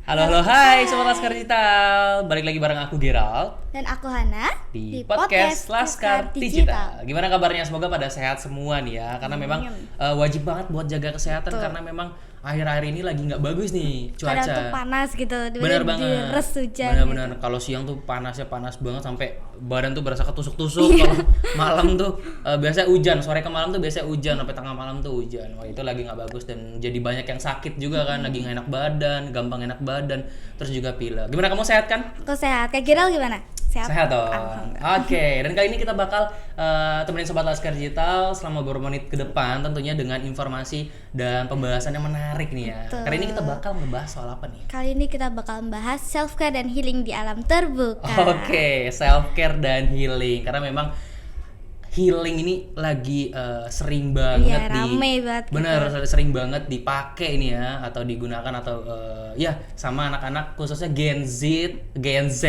Halo, hai Sobat Laskar Digital. Balik lagi bareng aku Gerald Dan aku Hana di podcast Laskar Digital. Gimana kabarnya? Semoga pada sehat semua nih ya. Karena memang wajib banget buat jaga kesehatan. Betul. Karena memang akhir-akhir ini lagi nggak bagus nih cuaca. Kadang tuh panas gitu, Bener banget. deres hujan Bener-bener. gitu. Kalau siang tuh panasnya panas banget sampai badan tuh berasa ketusuk-tusuk. Kalau malam tuh biasa hujan. Sore ke malam tuh biasa hujan. Sampai tengah malam tuh hujan. Wah itu lagi nggak bagus dan jadi banyak yang sakit juga kan. Lagi nggak enak badan, gampang enak badan, terus juga pilek. Gimana kamu sehat kan? Aku sehat. Kak Giral gimana? Sehat dong. Alhamdulillah. Oke, dan kali ini kita bakal temenin Sobat Laskar Digital selama beberapa menit ke depan tentunya dengan informasi dan pembahasan yang menarik nih ya. Betul. Kali ini kita bakal ngebahas soal apa nih? Kali ini kita bakal membahas self care dan healing di alam terbuka. Oke, self care dan healing karena memang healing ini lagi sering banget Iya, rame banget gitu. bener sering banget dipakai ini ya atau digunakan atau ya sama anak-anak khususnya Gen Z Gen Z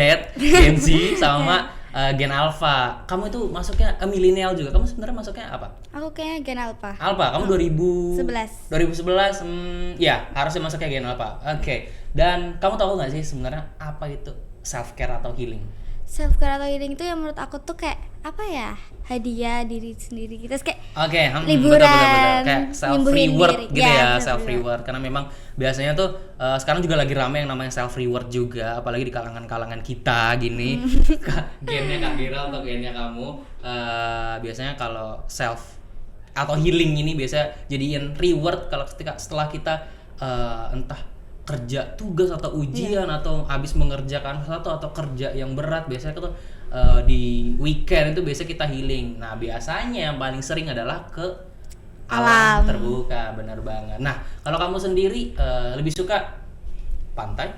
sama Gen Alpha. Kamu itu masuknya milenial juga. Kamu sebenarnya masuknya apa? Aku kayaknya Gen Alpha. Alpha. Kamu 11. 2011 ya harusnya masuknya Gen Alpha. Oke. Dan kamu tahu nggak sih sebenarnya apa itu self care atau healing? Self care atau healing itu yang menurut aku tuh kayak apa ya? Hadiah diri sendiri gitu. Terus kayak Oke, liburan, betul. Kayak self nyembuhin reward diri. gitu ya, self self reward. Karena memang biasanya tuh sekarang juga lagi rame yang namanya self reward juga, apalagi di kalangan-kalangan kita gini. Gennya Kak Gira atau gennya kamu biasanya kalau self atau healing ini biasa jadiin reward kalau ketika setelah kita entah kerja tugas atau ujian atau habis mengerjakan sesuatu atau kerja yang berat biasanya tuh di weekend itu biasa kita healing. Nah biasanya yang paling sering adalah ke alam Alam. terbuka, benar banget. Nah kalau kamu sendiri lebih suka pantai,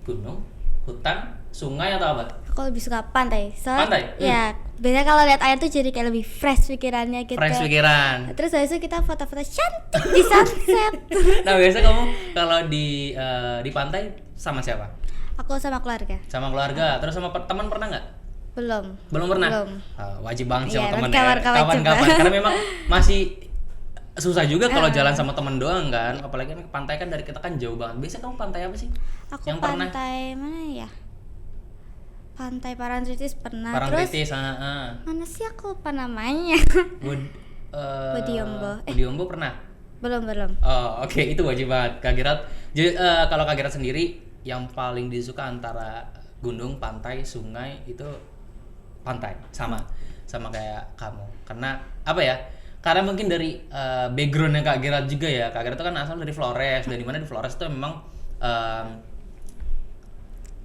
gunung, hutan, sungai atau apa? aku lebih suka pantai. Soalnya Pantai? ya, biasanya kalau lihat air tuh jadi kayak lebih fresh pikirannya gitu. Fresh pikiran. Terus habis itu kita foto-foto cantik di sunset. Nah biasa kamu kalau di pantai sama siapa? Aku sama keluarga. Sama keluarga, terus sama teman pernah nggak? Belum pernah? Belum. Wajib banget sih Iya, sama teman nanti ya. kawan-kawan Kawan-kawan coba. karena memang masih susah juga kalau jalan sama teman doang kan. Apalagi kan ke pantai kan dari kita kan jauh banget. Biasanya kamu pantai apa sih? Aku Yang pernah? pantai mana ya? Pantai Parangtritis pernah. Parangtritis, Terus mana sih aku lupa namanya. Budiombo. Budiombo pernah? belum. Oh, oke, itu wajib banget. Kak Girat. Jadi kalau Kak Girat sendiri yang paling disuka antara gunung, pantai, sungai itu pantai sama kayak kamu. Karena apa ya? Karena mungkin dari backgroundnya Kak Girat juga ya. Kak Girat itu kan asal dari Flores dan di mana di Flores itu memang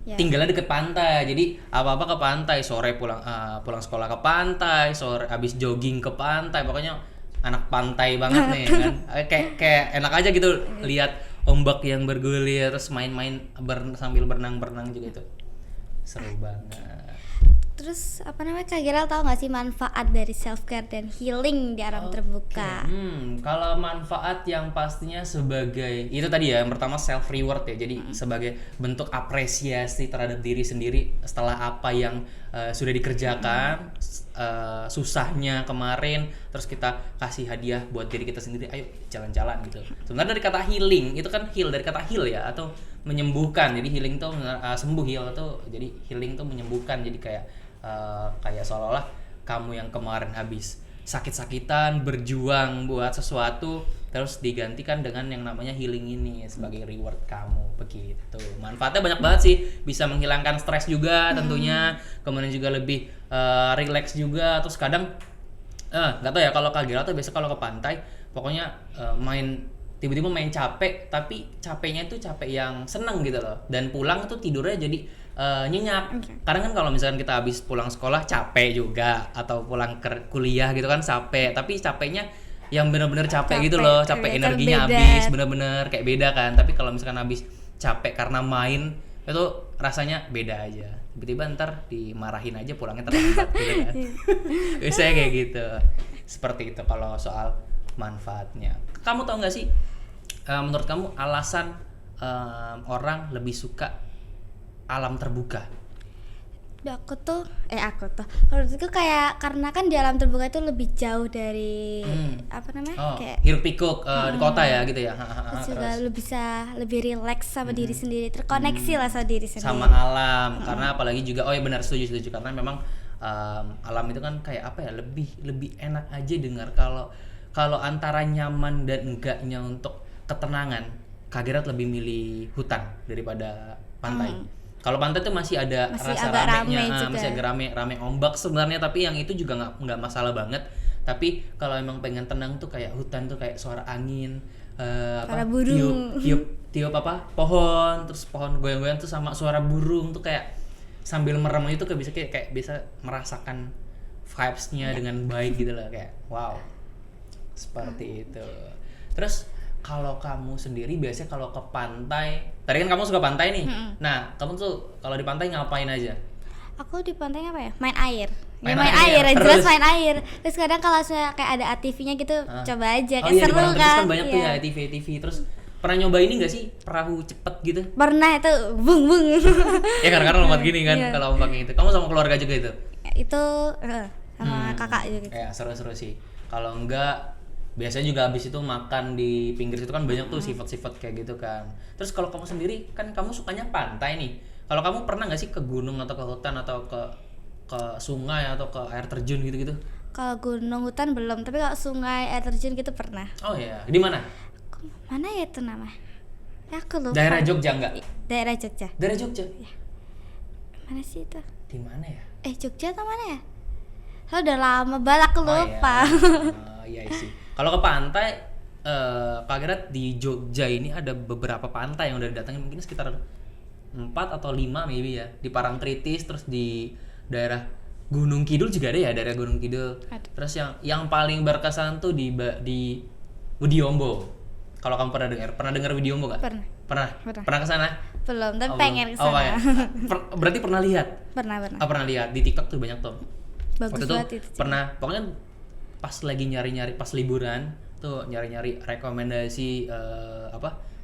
Ya. tinggalnya deket pantai, jadi apa-apa ke pantai, sore pulang sekolah ke pantai, sore abis jogging ke pantai, pokoknya anak pantai banget nih kan. Kayak enak aja gitu lihat ombak yang bergulir terus main-main sambil berenang juga itu seru banget. Terus apa namanya, Kak Giral tahu nggak sih manfaat dari self care dan healing di alam terbuka? Kalau manfaat yang pastinya sebagai itu tadi ya, yang pertama self reward ya. Jadi sebagai bentuk apresiasi terhadap diri sendiri setelah apa yang sudah dikerjakan, susahnya kemarin, terus kita kasih hadiah buat diri kita sendiri. Ayo jalan-jalan gitu. Sebenarnya dari kata healing itu kan heal, dari kata heal ya, atau menyembuhkan. Jadi healing tuh sembuh, heal tuh jadi healing tuh menyembuhkan. Jadi kayak seolah-olah kamu yang kemarin habis sakit-sakitan berjuang buat sesuatu terus digantikan dengan yang namanya healing ini sebagai reward kamu, begitu. Manfaatnya banyak banget sih, bisa menghilangkan stres juga tentunya, kemudian juga lebih relax juga. Terus kadang nggak tahu ya kalau Kak Gira tuh biasa kalau ke pantai pokoknya tiba-tiba main capek, tapi capeknya itu capek yang seneng gitu loh, dan pulang tuh tidurnya jadi nyenyak. Karena kan kalau misalkan kita habis pulang sekolah capek juga, atau pulang kuliah gitu kan capek, tapi capeknya yang benar-benar capek gitu loh, capek energinya habis, benar-benar kayak beda kan. Tapi kalau misalkan habis capek karena main itu rasanya beda aja. Tiba-tiba ntar dimarahin aja pulangnya terlambat gitu kan. Biasanya kayak gitu. Seperti itu kalau soal manfaatnya. Kamu tau nggak sih, menurut kamu alasan orang lebih suka alam terbuka? Aku tuh menurutku kayak karena kan di alam terbuka itu lebih jauh dari apa namanya kayak hiruk pikuk di kota ya gitu ya. terus juga lu bisa lebih rileks sama diri sendiri, terkoneksi lah sama diri sendiri, sama alam. Karena apalagi juga ya benar, setuju karena memang alam itu kan kayak apa ya, lebih enak aja dengar. Kalau antara nyaman dan enggaknya untuk ketenangan, Kak Gerald lebih milih hutan daripada pantai. Kalau pantai tuh masih ada rasa ramenya, masih agak rame ombak sebenarnya, tapi yang itu juga nggak masalah banget. Tapi kalau emang pengen tenang tuh kayak hutan tuh kayak suara angin, suara burung, tiup apa pohon, terus pohon goyang-goyang tuh sama suara burung tuh kayak sambil merem itu kayak bisa merasakan vibes-nya dengan baik gitu lah, kayak wow, seperti itu. Terus kalau kamu sendiri biasanya kalau ke pantai, tadi kan kamu suka pantai nih. Nah, kamu tuh kalau di pantai ngapain aja? Aku di pantai apa ya? Main air. Main air, air. jelas main air. Terus kadang kalau saya kayak ada ATV-nya gitu, coba aja, kayak seru kan. Kan banyak tuh ya Iya. ATV. Terus pernah nyoba ini nggak sih perahu cepet gitu? Pernah itu, bung. Ya karena lompat gini kan, Iya. kalau lompatnya itu. Kamu sama keluarga juga itu? Itu sama kakak juga gitu. Ya seru sih. Kalau enggak, biasanya juga habis itu makan di pinggir situ kan banyak tuh sifat-sifat kayak gitu kan. Terus kalau kamu sendiri kan kamu sukanya pantai nih. Kalau kamu pernah nggak sih ke gunung atau ke hutan atau ke sungai atau ke air terjun gitu-gitu? Kalau gunung hutan belum, tapi kalau sungai air terjun gitu pernah. Oh iya, di mana? Mana ya itu nama? Ya aku lupa. Daerah Jogja enggak? Daerah Jogja. Daerah Jogja. Mana sih itu? Di mana ya? Jogja atau mana ya? Udah lama banget aku lupa. Iya sih. Kalau ke pantai, Kak Gerald di Jogja ini ada beberapa pantai yang udah didatengin, mungkin sekitar 4 atau 5 maybe ya. Di Parangtritis, terus di daerah Gunung Kidul juga ada ya, daerah Gunung Kidul. Ada. Terus yang paling berkesan tuh di Widyombo. Kalau kamu pernah dengar Widyombo gak? Pernah ke sana? Belum, tapi Oh, pengen belum. kesana. Ya. Berarti pernah lihat? Pernah. Pernah lihat di TikTok tuh banyak tuh. Bagus Waktu itu banget itu. pernah, pokoknya pas lagi nyari-nyari pas liburan tuh nyari-nyari rekomendasi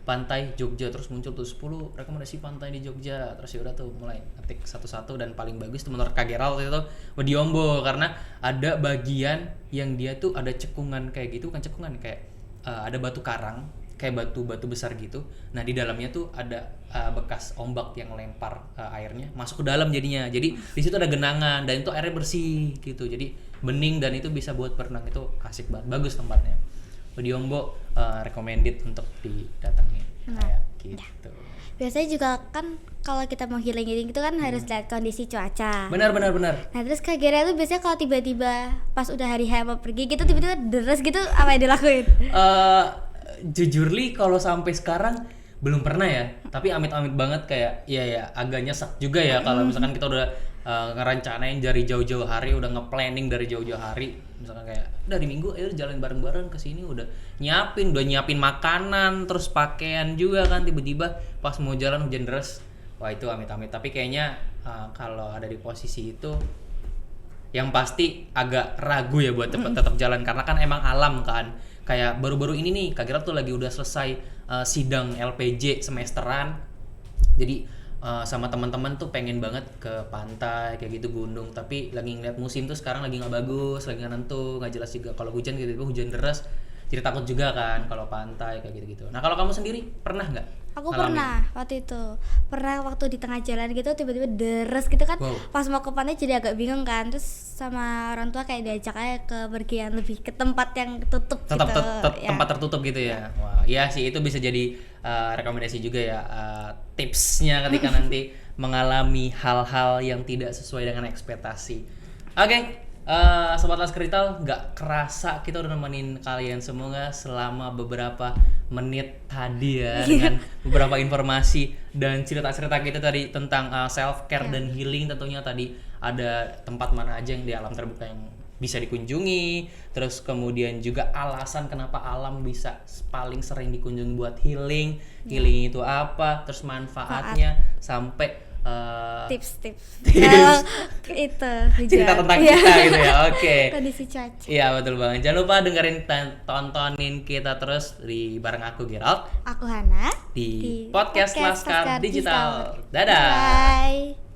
pantai Jogja, terus muncul tuh 10 rekomendasi pantai di Jogja. Terus ya udah tuh mulai ngetik satu-satu, dan paling bagus tuh menurut Kak Gerald itu Widyombo, karena ada bagian yang dia tuh ada cekungan kayak gitu, bukan cekungan kayak ada batu karang, kayak batu besar gitu. Nah di dalamnya tuh ada bekas ombak yang lempar airnya masuk ke dalam jadinya. Jadi di situ ada genangan dan itu airnya bersih gitu. Jadi bening dan itu bisa buat berenang, itu asik banget, bagus tempatnya. Widyombo recommended untuk didatengin kayak gitu. Biasanya juga kan kalau kita mau healing gitu kan harus lihat kondisi cuaca. Benar. Nah terus Kak Gera tuh biasanya kalau tiba-tiba pas udah hari H mau pergi gitu tiba-tiba deres gitu, apa yang dilakuin? Jujur li kalau sampai sekarang belum pernah ya, tapi amit-amit banget kayak ya agak nyesek juga ya kalau misalkan kita udah ngerencanain dari jauh-jauh hari, udah nge-planning dari jauh-jauh hari, misalkan kayak dari minggu ayo jalan bareng-bareng ke sini, udah nyiapin makanan terus pakaian juga kan, tiba-tiba pas mau jalan hujan deras, wah itu amit-amit. Tapi kayaknya kalau ada di posisi itu yang pasti agak ragu ya buat tetap jalan, karena kan emang alam kan. Kayak baru-baru ini nih Kak Gerald tuh lagi udah selesai sidang LPJ semesteran, jadi sama teman-teman tuh pengen banget ke pantai kayak gitu, gunung, tapi lagi ngeliat musim tuh sekarang lagi nggak bagus, lagi nggak nentu, nggak jelas juga. Kalau hujan gitu, hujan deras, jadi takut juga kan kalau pantai kayak gitu. Nah kalau kamu sendiri pernah nggak? Aku pernah waktu di tengah jalan gitu tiba-tiba deres gitu kan. Wow. Pas mau ke pantai jadi agak bingung kan, terus sama orang tua kayak diajak aja ke pergian lebih ke tempat yang tutup tetap gitu. tempat tertutup gitu ya. Wah, iya sih, itu bisa jadi rekomendasi juga ya, tipsnya ketika nanti mengalami hal-hal yang tidak sesuai dengan ekspektasi. Oke. Sobat Laskerital, nggak kerasa kita udah nemenin kalian semua selama beberapa menit tadi ya, dengan beberapa informasi dan cerita-cerita kita tadi tentang self care dan healing. Tentunya tadi ada tempat mana aja yang di alam terbuka yang bisa dikunjungi, terus kemudian juga alasan kenapa alam bisa paling sering dikunjungi buat healing itu apa, terus manfaatnya sampai tips itu cerita tentang kita gitu ya. Oke. Kondisi cuaca. Iya betul banget. Jangan lupa dengerin tontonin kita terus di bareng aku Gerald, Aku Hana di podcast Laskar Digital. Dadah. Bye.